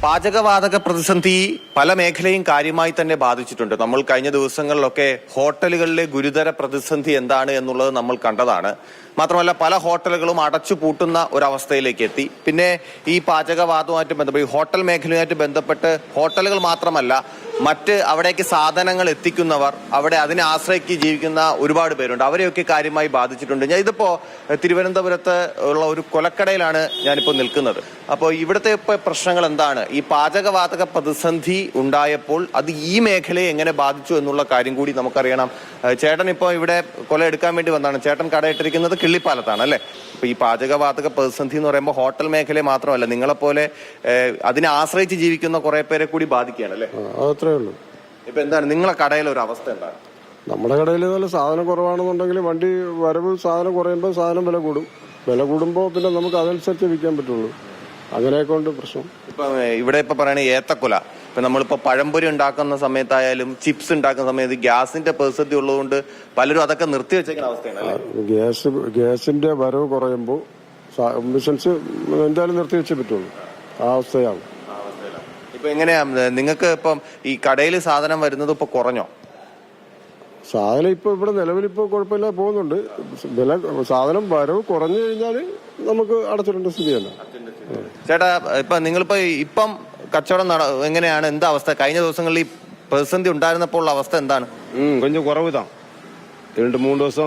പാചകവാതക പ്രതിസന്ധി പല മേഖലയും കാര്യമായി തന്നെ ബാധിച്ചിട്ടുണ്ട്. നമ്മൾ കഴിഞ്ഞ ദിവസങ്ങളിലൊക്കെ ഹോട്ടലുകളിലെ ഗുരുതര പ്രതിസന്ധി എന്താണ് എന്നുള്ളത് നമ്മൾ കണ്ടതാണ്. മാത്രമല്ല പല ഹോട്ടലുകളും അടച്ചു പൂട്ടുന്ന ഒരവസ്ഥയിലേക്ക് എത്തി. പിന്നെ ഈ പാചകവാതകവുമായിട്ട് ബന്ധപ്പെട്ട് ഈ ഹോട്ടൽ മേഖലയുമായിട്ട് ബന്ധപ്പെട്ട് ഹോട്ടലുകൾ മാത്രമല്ല മറ്റ് അവിടേക്ക് സാധനങ്ങൾ എത്തിക്കുന്നവർ, അവിടെ അതിനെ ആശ്രയിച്ച് ജീവിക്കുന്ന ഒരുപാട് പേരുണ്ട്. അവരെയൊക്കെ കാര്യമായി ബാധിച്ചിട്ടുണ്ട്. ഞാൻ ഇതിപ്പോ തിരുവനന്തപുരത്ത് ഉള്ള ഒരു കൊലക്കടയിലാണ് ഞാനിപ്പോൾ നിൽക്കുന്നത്. അപ്പോൾ ഇവിടുത്തെ ഇപ്പോൾ പ്രശ്നങ്ങൾ എന്താണ്? ഈ പാചകവാതക പ്രതിസന്ധി ഉണ്ടായപ്പോൾ അത് ഈ മേഖലയെ എങ്ങനെ ബാധിച്ചു എന്നുള്ള കാര്യം കൂടി നമുക്കറിയണം. ചേട്ടൻ ഇപ്പോൾ ഇവിടെ കൊല എടുക്കാൻ വേണ്ടി വന്നതാണ്. ചേട്ടൻ കടയിട്ടിരിക്കുന്നത് കിള്ളിപ്പാലത്താണ് അല്ലേ? ഇപ്പൊ ഈ പാചകവാതക പ്രതിസന്ധി എന്ന് പറയുമ്പോൾ ഹോട്ടൽ മേഖലയെ മാത്രമല്ല, നിങ്ങളെപ്പോലെ അതിനെ ആശ്രയിച്ച് ജീവിക്കുന്ന കുറെ പേരെ കൂടി ബാധിക്കുകയാണ് അല്ലേ? അത്രേ ഉള്ളൂ. ഇപ്പൊ എന്താണ് നിങ്ങളെ കടയിലെ ഒരു അവസ്ഥ എന്താണ്? നമ്മുടെ കടയിൽ നല്ല സാധനം കുറവാണെന്നുണ്ടെങ്കിൽ വണ്ടി വരവ് സാധനം കുറയുമ്പോൾ സാധനം വില കൂടും. വില കൂടുമ്പോൾ പിന്നെ നമുക്ക് അതനുസരിച്ച് വിൽക്കാൻ പറ്റുള്ളൂ. അങ്ങനെയൊക്കെ ഉണ്ട് പ്രശ്നം. ഇപ്പൊ ഇവിടെ ഇപ്പൊ പറയണ ഏത്തക്കൊല, ഇപ്പൊ നമ്മളിപ്പോ പഴംപൊരി ഉണ്ടാക്കുന്ന സമയത്തായാലും ചിപ്സ് ഉണ്ടാക്കുന്ന സമയത്ത് ഗ്യാസിന്റെ പ്രതിസന്ധി ഉള്ളതുകൊണ്ട് പലരും അതൊക്കെ നിർത്തി വെച്ചേക്കുന്ന അവസ്ഥയാണ്. ഗ്യാസിന്റെ വരവ് കുറയുമ്പോൾ ബിസിനസ് എന്തായാലും നിർത്തി വെച്ചേ പറ്റുള്ളൂ. ആ അവസ്ഥയാണ്. ഇപ്പൊ എങ്ങനെയാ നിങ്ങൾക്ക് ഇപ്പം ഈ കടയിൽ സാധനം വരുന്നത് ഇപ്പൊ കുറഞ്ഞോ? സാധനം ഇപ്പൊ ഇവിടെ നിലവിലിപ്പോ കുഴപ്പമില്ല പോകുന്നുണ്ട്. സാധനം വരവ് കുറഞ്ഞു കഴിഞ്ഞാൽ നമുക്ക് അടച്ചിടേണ്ട സ്ഥിതിയല്ല. ചേട്ടാ, ഇപ്പൊ നിങ്ങളിപ്പോ ഇപ്പം കച്ചവടം എങ്ങനെയാണ്? എന്താ അവസ്ഥ? കഴിഞ്ഞ ദിവസങ്ങളിൽ ഈ പ്രതിസന്ധി ഉണ്ടായിരുന്നപ്പോൾ ഉള്ള അവസ്ഥ എന്താണ്? കൊഞ്ചം കുറവുതാ. 2-3 ദിവസം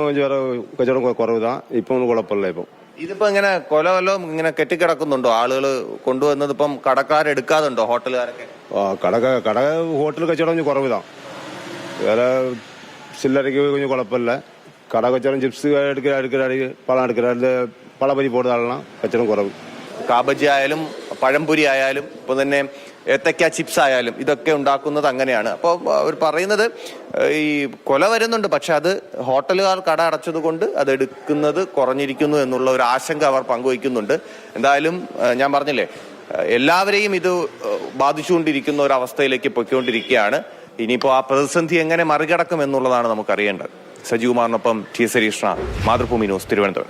കച്ചവടം കുറവുതാ. ഇപ്പം കുഴപ്പമില്ല. ഇപ്പം ഇതിപ്പോ ഇങ്ങനെ കൊല വല്ലതും ഇങ്ങനെ കെട്ടിക്കിടക്കുന്നുണ്ടോ? ആളുകൾ കൊണ്ടുവന്നത് ഇപ്പം കടക്കാരെടുക്കാതുണ്ടോ? ഹോട്ടലുകാരൊക്കെ കട ഹോട്ടൽ കച്ചവടം കുറവുതാ. വേറെ ചില്ലറയ്ക്ക് கொஞ்சம் കുഴപ്പമില്ല. കട കച്ചവടം ചിപ്സ് പളം എടുക്കുക പളപരി പോടുന്ന കച്ചവടം കുറവ്. കാബജി ആയാലും പഴംപൊരി ആയാലും ഇപ്പൊ തന്നെ ഏത്തക്ക ചിപ്സ് ആയാലും ഇതൊക്കെ ഉണ്ടാക്കുന്നത് അങ്ങനെയാണ്. അപ്പോൾ അവർ പറയുന്നത് ഈ കൊല വരുന്നുണ്ട്, പക്ഷെ അത് ഹോട്ടലുകാർ കട അടച്ചത് കൊണ്ട് അത് എടുക്കുന്നത് കുറഞ്ഞിരിക്കുന്നു എന്നുള്ള ഒരു ആശങ്ക അവർ പങ്കുവയ്ക്കുന്നുണ്ട്. എന്തായാലും ഞാൻ പറഞ്ഞില്ലേ, എല്ലാവരെയും ഇത് ബാധിച്ചുകൊണ്ടിരിക്കുന്ന ഒരു അവസ്ഥയിലേക്ക് പൊയ്ക്കൊണ്ടിരിക്കുകയാണ്. ഇനിയിപ്പോൾ ആ പ്രതിസന്ധി എങ്ങനെ മറികടക്കും എന്നുള്ളതാണ് നമുക്കറിയേണ്ടത്. സജീവകുമാറിനൊപ്പം ടി. സരീഷ്ണ, മാതൃഭൂമി ന്യൂസ്, തിരുവനന്തപുരം.